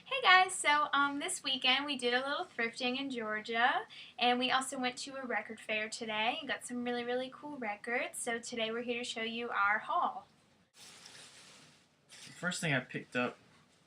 Hey guys, so this weekend we did a little thrifting in Georgia, and we also went to a record fair today and got some really cool records. So today we're here to show you our haul. The first thing I picked up,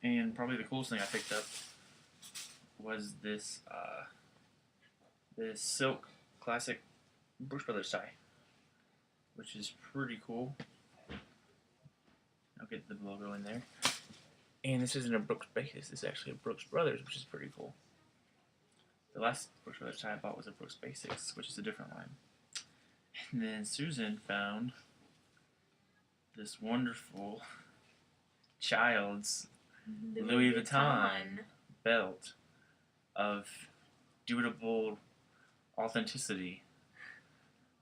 and probably the coolest thing I picked up, was this silk classic Brooks Brothers tie, which is pretty cool. I'll get the logo in there. And this isn't a Brooks Basics, this is actually a Brooks Brothers, which is pretty cool. The last Brooks Brothers tie I bought was a Brooks Basics, which is a different line. And then Susan found this wonderful child's Louis Vuitton belt of dubitable authenticity.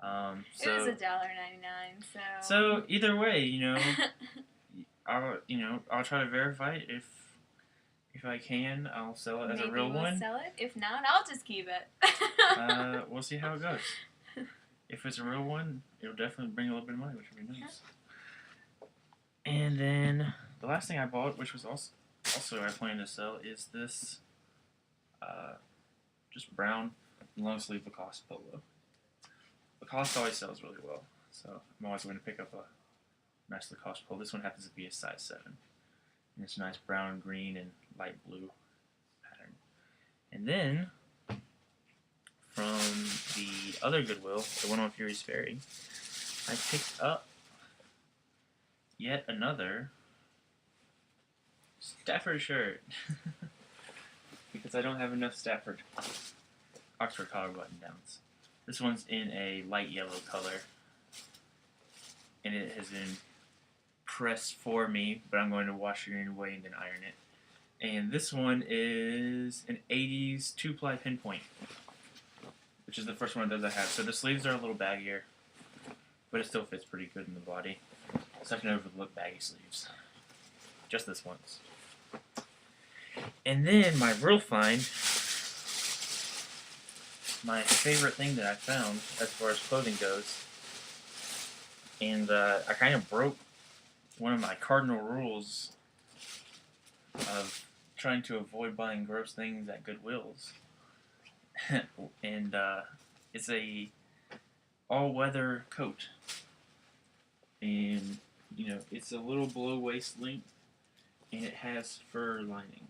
It was $1.99, So either way, I'll ttry to verify it. If I can, I'll sell it as maybe a real we'll one. sell it. If not, I'll just keep it. We'll see how it goes. If it's a real one, it'll definitely bring a little bit of money, which would be nice. And then the last thing I bought, which was also I plan to sell, is this just brown long sleeve Lacoste polo. Lacoste always sells really well, so I'm always going to pick up a nice Lacoste polo. This one happens to be a size 7. And it's a nice brown, green, and light blue pattern. And then, from the other Goodwill, the one on Fury's Ferry, I picked up yet another Stafford shirt. Because I don't have enough Stafford Oxford collar button downs. This one's in a light yellow color, and it has been pressed for me, but I'm going to wash it anyway and then iron it. And this one is an 80s 2-ply pinpoint, which is the first one of those I have. So the sleeves are a little baggier, but it still fits pretty good in the body. So I can overlook baggy sleeves. Just this once. And then my real find, my favorite thing that I found as far as clothing goes, and I kind of broke one of my cardinal rules of trying to avoid buying gross things at Goodwills. And it's a all-weather coat, and it's a little below waist length, and it has fur lining,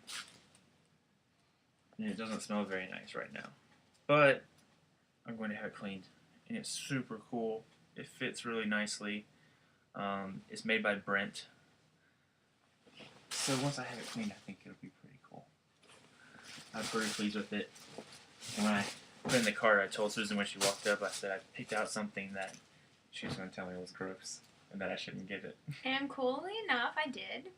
and it doesn't smell very nice right now, but I'm going to have it cleaned, and it's super cool. It fits really nicely. It's made by Brent. So once I have it cleaned, I think it'll be pretty cool. I'm pretty pleased with it. And when I put it in the cart, I told Susan when she walked up, I said I picked out something that she was going to tell me was gross and that I shouldn't get it. And coolly enough, I did.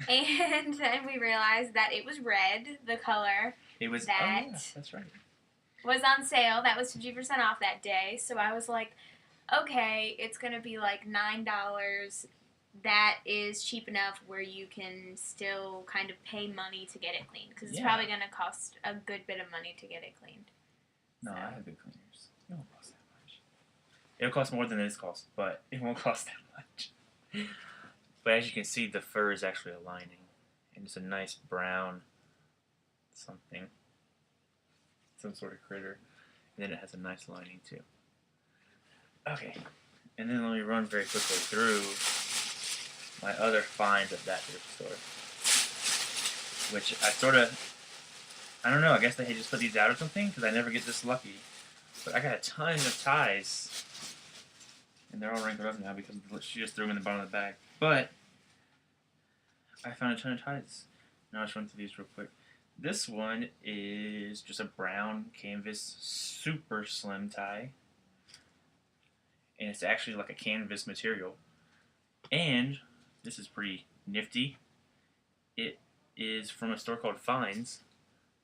And then we realized that it was red, the color. It was, that oh yeah, that's right. Was on sale. That was 50% off that day. So I was like, okay, it's going to be like $9. That is cheap enough where you can still kind of pay money to get it cleaned. Because it's probably going to cost a good bit of money to get it cleaned. No, I have good cleaners. It won't cost that much. It'll cost more than this costs, but it won't cost that much. But as you can see, the fur is actually a lining. And it's a nice brown something. Some sort of critter. And then it has a nice lining too. Okay. And then let me run very quickly through my other find at that thrift store. Which I don't know, I guess they just put these out or something, because I never get this lucky. But I got a ton of ties. And they're all wrinkled up now because she just threw them in the bottom of the bag. But I found a ton of ties. Now I'll just run through these real quick. This one is just a brown canvas super slim tie. And it's actually like a canvas material. And this is pretty nifty. It is from a store called Finds,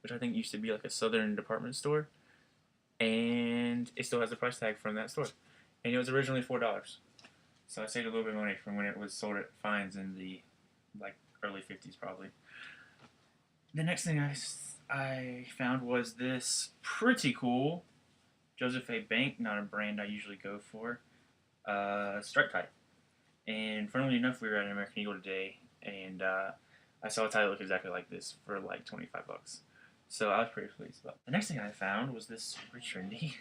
which I think used to be like a southern department store. And it still has a price tag from that store. And it was originally $4. So I saved a little bit of money from when it was sold at Finds in the early 50s probably. The next thing I found was this pretty cool Joseph A. Bank, not a brand I usually go for, stripe tie. And funnily enough, we were at an American Eagle today, and I saw a tie that looked exactly like this for like 25 bucks. So I was pretty pleased about it. The next thing I found was this super trendy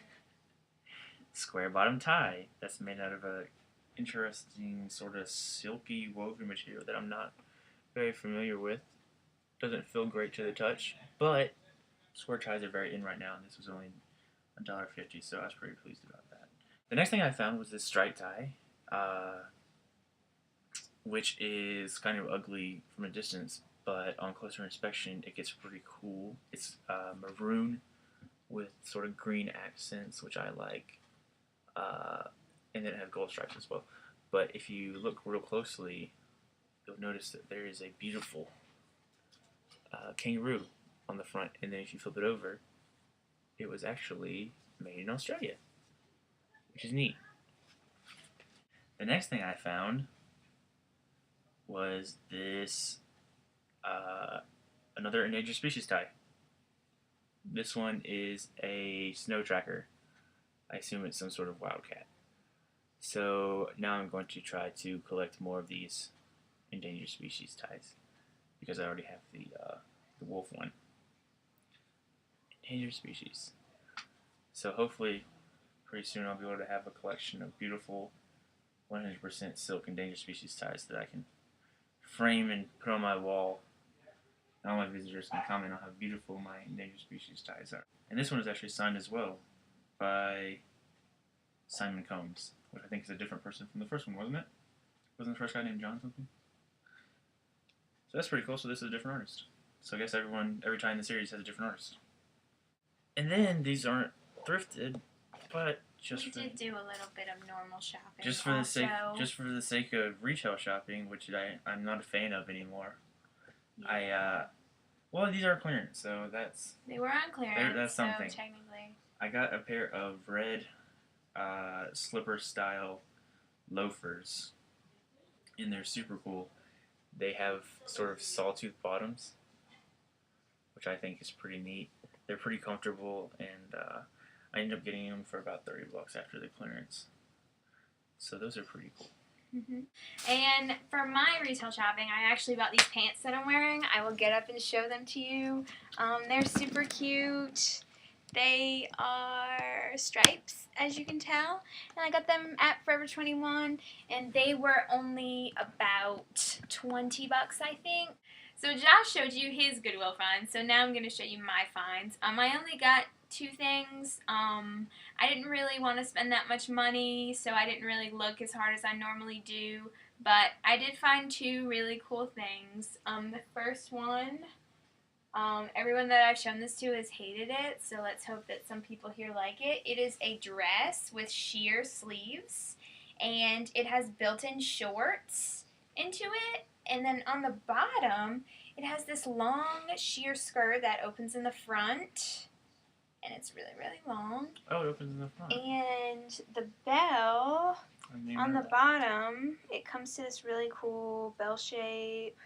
square bottom tie that's made out of a interesting sort of silky woven material that I'm not very familiar with. Doesn't feel great to the touch, but square ties are very in right now, and this was only $1.50, so I was pretty pleased about that. The next thing I found was this stripe tie, which is kind of ugly from a distance, but on closer inspection, it gets pretty cool. It's maroon with sort of green accents, which I like, and then it has gold stripes as well. But if you look real closely, you'll notice that there is a beautiful kangaroo on the front, and then if you flip it over, it was actually made in Australia, which is neat. The next thing I found was this another endangered species tie. This one is a snow tracker. I assume it's some sort of wildcat. So now I'm going to try to collect more of these endangered species ties because I already have the wolf one. Endangered species. So hopefully pretty soon I'll be able to have a collection of beautiful 100% silk endangered species ties that I can frame and put on my wall. And all my visitors can comment on how beautiful my endangered species ties are. And this one is actually signed as well by Simon Combs, which I think is a different person from the first one, wasn't it? Wasn't the first guy named John something? So that's pretty cool. So this is a different artist. So I guess every time in the series has a different artist. And then these aren't thrifted, but we did do a little bit of normal shopping. Just for the sake of retail shopping, which I'm not a fan of anymore. Yeah. Well, these are clearance, so that's. They were on clearance. That's something. So technically. I got a pair of red slipper style loafers, and they're super cool. They have sort of sawtooth bottoms, which I think is pretty neat. They're pretty comfortable, and I ended up getting them for about 30 bucks after the clearance. So those are pretty cool. Mm-hmm. And for my retail shopping, I actually bought these pants that I'm wearing. I will get up and show them to you. They're super cute. They are stripes, as you can tell. And I got them at Forever 21, and they were only about 20 bucks, I think. So Josh showed you his Goodwill finds, so now I'm going to show you my finds. I only got 2 things. I didn't really want to spend that much money, so I didn't really look as hard as I normally do. But I did find 2 really cool things. The first one, everyone that I've shown this to has hated it, so let's hope that some people here like it. It is a dress with sheer sleeves, and it has built-in shorts into it. And then on the bottom, it has this long sheer skirt that opens in the front. And it's really, really long. Oh, it opens in the front. And the bell on the bottom, it comes to this really cool bell shape.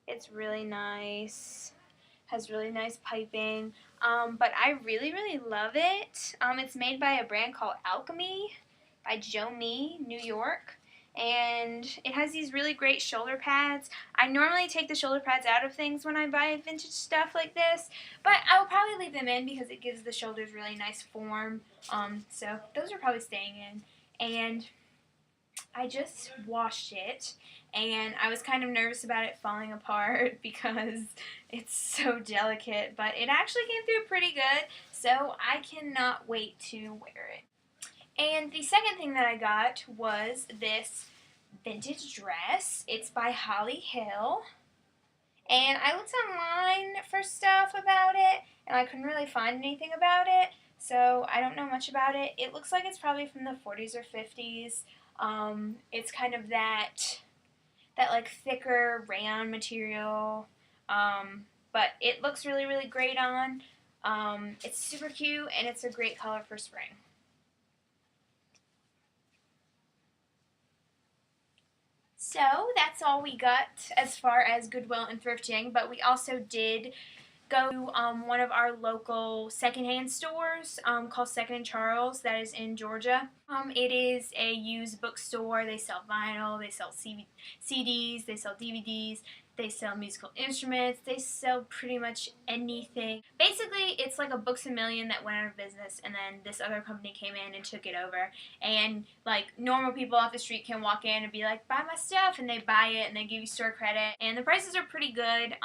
It's really nice. Has really nice piping. But I really, really love it. It's made by a brand called Alchemy by Joe Me, New York. And it has these really great shoulder pads. I normally take the shoulder pads out of things when I buy vintage stuff like this, but I will probably leave them in because it gives the shoulders really nice form. So those are probably staying in. And I just washed it, and I was kind of nervous about it falling apart because it's so delicate, but it actually came through pretty good, so I cannot wait to wear it. And the second thing that I got was this vintage dress. It's by Holly Hill. And I looked online for stuff about it, and I couldn't really find anything about it. So I don't know much about it. It looks like it's probably from the 40s or 50s. It's kind of that like thicker rayon material. But it looks really, really great on. It's super cute, and it's a great color for spring. So that's all we got as far as Goodwill and thrifting, but we also did go to one of our local secondhand stores called Second and Charles that is in Georgia. It is a used bookstore. They sell vinyl, they sell CDs, they sell DVDs, They sell musical instruments. They sell pretty much anything. Basically, it's like a Books A Million that went out of business, and then this other company came in and took it over. And like normal people off the street can walk in and be like, "Buy my stuff," and they buy it, and they give you store credit. And the prices are pretty good.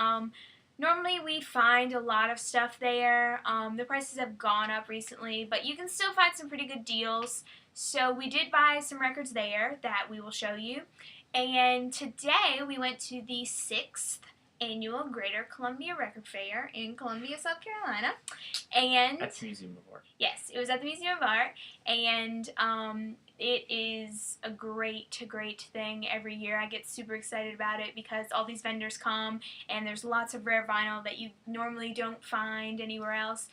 Normally we find a lot of stuff there. The prices have gone up recently, but you can still find some pretty good deals. So we did buy some records there that we will show you. And today we went to the 6th annual Greater Columbia Record Fair in Columbia, South Carolina. And at the Museum of Art. Yes, it was at the Museum of Art, and it is a great thing every year. I get super excited about it because all these vendors come, and there's lots of rare vinyl that you normally don't find anywhere else.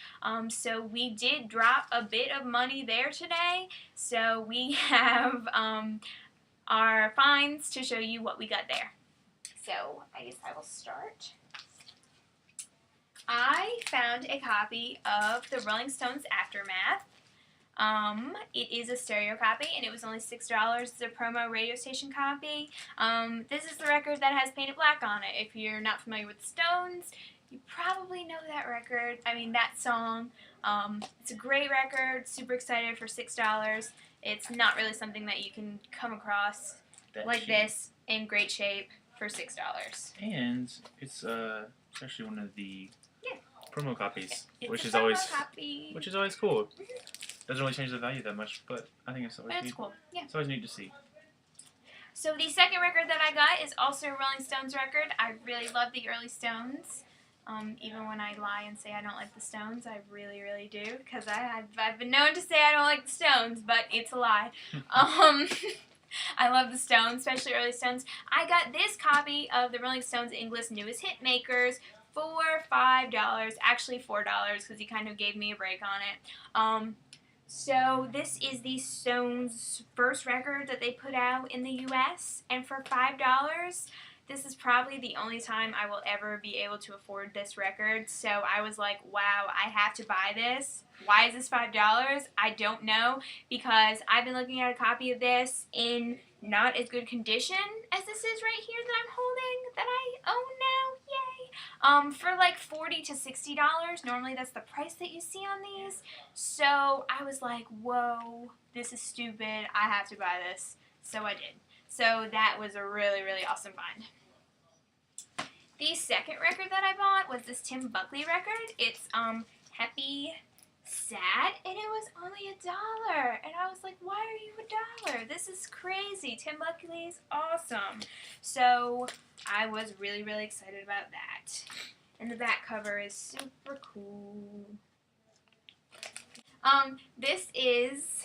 So we did drop a bit of money there today, so we have our finds to show you what we got there. So I guess I will start. I found a copy of the Rolling Stones Aftermath. It is a stereo copy, and it was only $6. It's a promo radio station copy. This is the record that has Painted Black on it. If you're not familiar with the Stones, you probably know that record. I mean, that song. It's a great record. Super excited for $6. It's not really something that you can come across like this in great shape for $6. And it's actually one of the promo copies, It's which a is promo always copy. cool. Doesn't really change the value that much, but I think it's always But it's neat. cool. Yeah. It's always neat to see. So the second record that I got is also a Rolling Stones record. I really love the early Stones. Even when I lie and say I don't like the Stones, I really, really do, because I've been known to say I don't like the Stones, but it's a lie. I love the Stones, especially early Stones. I got this copy of the Rolling Stones English Newest Hit Makers for $5, actually $4, because he kind of gave me a break on it. So this is the Stones' first record that they put out in the U.S., and for $5, this is probably the only time I will ever be able to afford this record. So I was like, wow, I have to buy this. Why is this $5? I don't know, because I've been looking at a copy of this in not as good condition as this is right here that I'm holding, that I own now. Yay! For like $40 to $60. Normally that's the price that you see on these. So I was like, whoa, this is stupid. I have to buy this. So I did. So that was a really, really awesome find. The second record that I bought was this Tim Buckley record. It's Happy Sad, and it was only $1. And I was like, why are you $1? This is crazy. Tim Buckley's awesome. So I was really, really excited about that. And the back cover is super cool. This is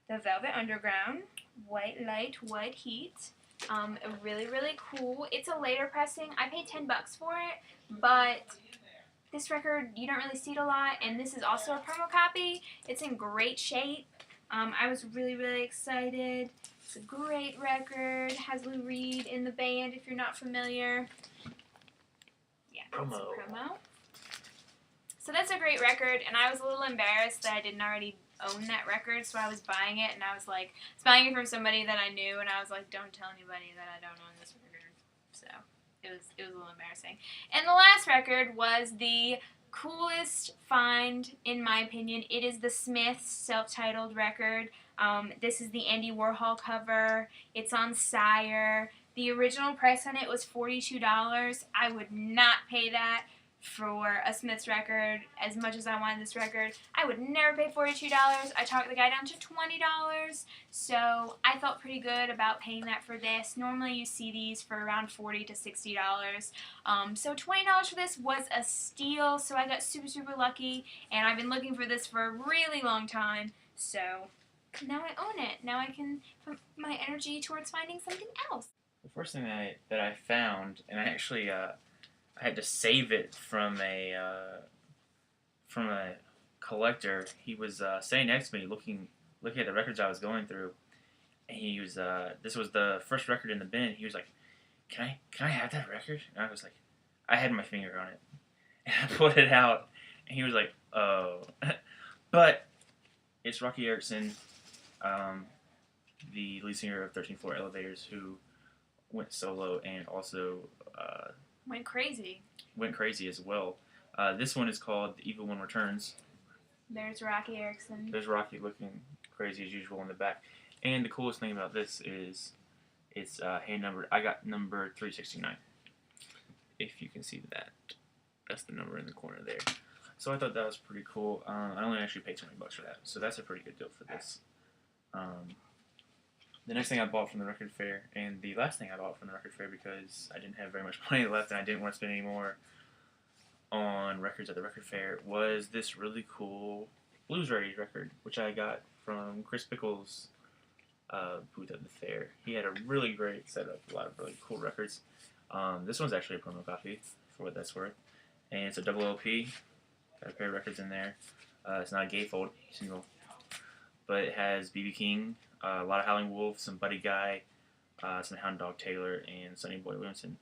the Velvet Underground White Light, White Heat. Really, really cool. It's a later pressing. I paid $10 for it, but this record, you don't really see it a lot, and this is also a promo copy. It's in great shape. I was really, really excited. It's a great record. Has Lou Reed in the band, if you're not familiar. Yeah, Promo. it's a promo. So that's a great record, and I was a little embarrassed that I didn't already own that record, so I was buying it, and I was like, I was buying it from somebody that I knew, and I was like, don't tell anybody that I don't own this record. So it was a little embarrassing. And the last record was the coolest find, in my opinion. It is the Smiths self-titled record. This is the Andy Warhol cover. It's on Sire. The original price on it was $42. I would not pay that for a Smiths record as much as I wanted this record. I would never pay $42. I talked the guy down to $20, so I felt pretty good about paying that for this. Normally you see these for around $40 to $60. So $20 for this was a steal, so I got super, super lucky, and I've been looking for this for a really long time, so now I own it. Now I can put my energy towards finding something else. The first thing that I found, and I actually I had to save it from a collector. He was sitting next to me, looking at the records I was going through, and he was this was the first record in the bin. He was like, "Can I have that record?" And I was like, I had my finger on it, and I pulled it out, and he was like, "Oh," but it's Rocky Erickson, the lead singer of 13th Floor Elevators, who went solo and also went crazy. Went crazy as well. This one is called The Evil One Returns. There's Rocky Erickson. There's Rocky looking crazy as usual in the back. And the coolest thing about this is it's hand numbered. I got number 369. If you can see that. That's the number in the corner there. So I thought that was pretty cool. I only actually paid $20 for that. So that's a pretty good deal for this. The next thing I bought from the record fair, and the last thing I bought from the record fair because I didn't have very much money left and I didn't want to spend any more on records at the record fair, was this really cool Blues Ready record, which I got from Chris Pickles' booth at the fair. He had a really great setup, a lot of really cool records. This one's actually a promo copy, for what that's worth. And it's a double LP, got a pair of records in there. It's not a gatefold single, but it has B.B. King, a lot of Howling Wolf, some Buddy Guy, some Hound Dog Taylor, and Sonny Boy Williamson.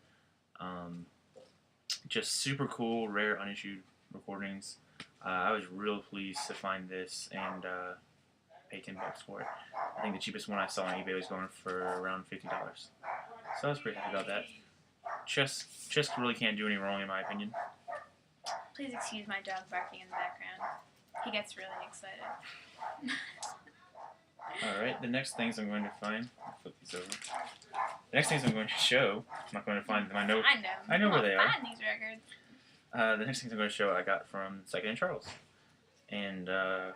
Just super cool, rare, unissued recordings. I was real pleased to find this and pay $10 for it. I think the cheapest one I saw on eBay was going for around $50. So I was pretty happy about that. Chess really can't do any wrong in my opinion. Please excuse my dog barking in the background. He gets really excited. Alright, the next things I'm going to find, I'll flip these over. The next things I'm going to show, I'm not going to find them, I know where they are. Find these records. The next things I'm going to show I got from Second and Charles. And the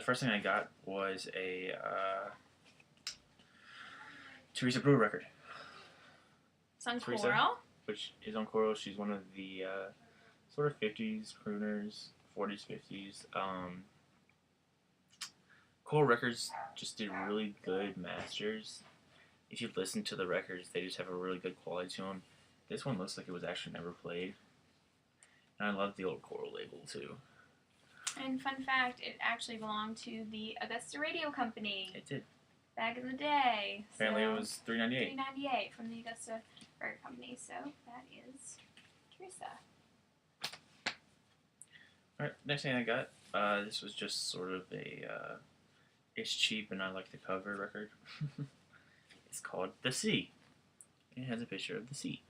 first thing I got was a Teresa Brewer record. It's on Teresa, Coral. which is on Coral. She's one of the sort of 50s crooners, 40s, 50s. Coral Records just did really good masters. If you listen to the records, they just have a really good quality to them. This one looks like it was actually never played. And I love the old Coral label too. And fun fact, it actually belonged to the Augusta Radio Company. It did. Back in the day. Apparently it was $3.98. $3.98 from the Augusta Record Company. So that is Teresa. Alright, next thing I got, this was just sort of a, it's cheap and I like the cover record. It's called The Sea. It has a picture of the sea.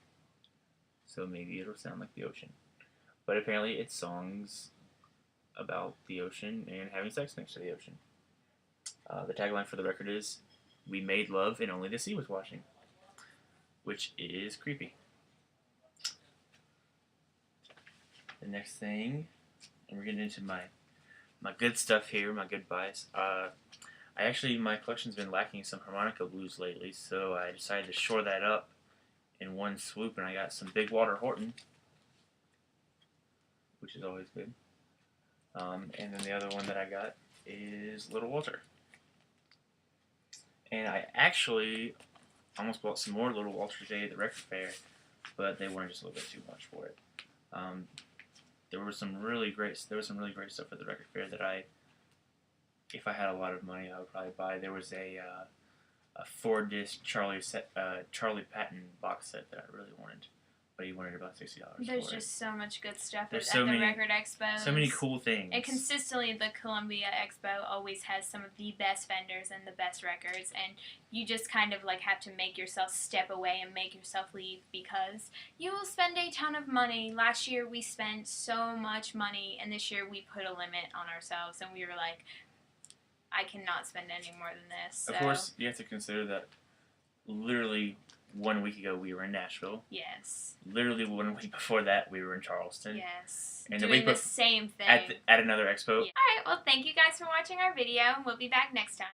So maybe it'll sound like the ocean. But apparently it's songs about the ocean and having sex next to the ocean. The tagline for the record is, "We made love and only the sea was watching," which is creepy. The next thing, and we're getting into my good stuff here, my good buys. My collection's been lacking some harmonica blues lately, so I decided to shore that up in one swoop, and I got some Big Walter Horton, which is always good. And then the other one that I got is Little Walter. And I actually almost bought some more Little Walter today at the record fair, but they weren't, just a little bit too much for it. There was some really great stuff at the record fair that if I had a lot of money, I would probably buy. There was a 4-disc Charlie Patton box set that I really wanted, but he wanted about $60 There's for it. just so much good stuff There's at so the many- Record Expo. So many cool things. And consistently, the Columbia Expo always has some of the best vendors and the best records, and you just kind of like have to make yourself step away and make yourself leave because you will spend a ton of money. Last year we spent so much money, and this year we put a limit on ourselves, and we were like, I cannot spend any more than this. So. Of course, you have to consider that literally 1 week ago we were in Nashville. Yes. Literally 1 week before that we were in Charleston. Yes. And doing the same thing. At another expo. Yeah. Alright, well thank you guys for watching our video, and we'll be back next time.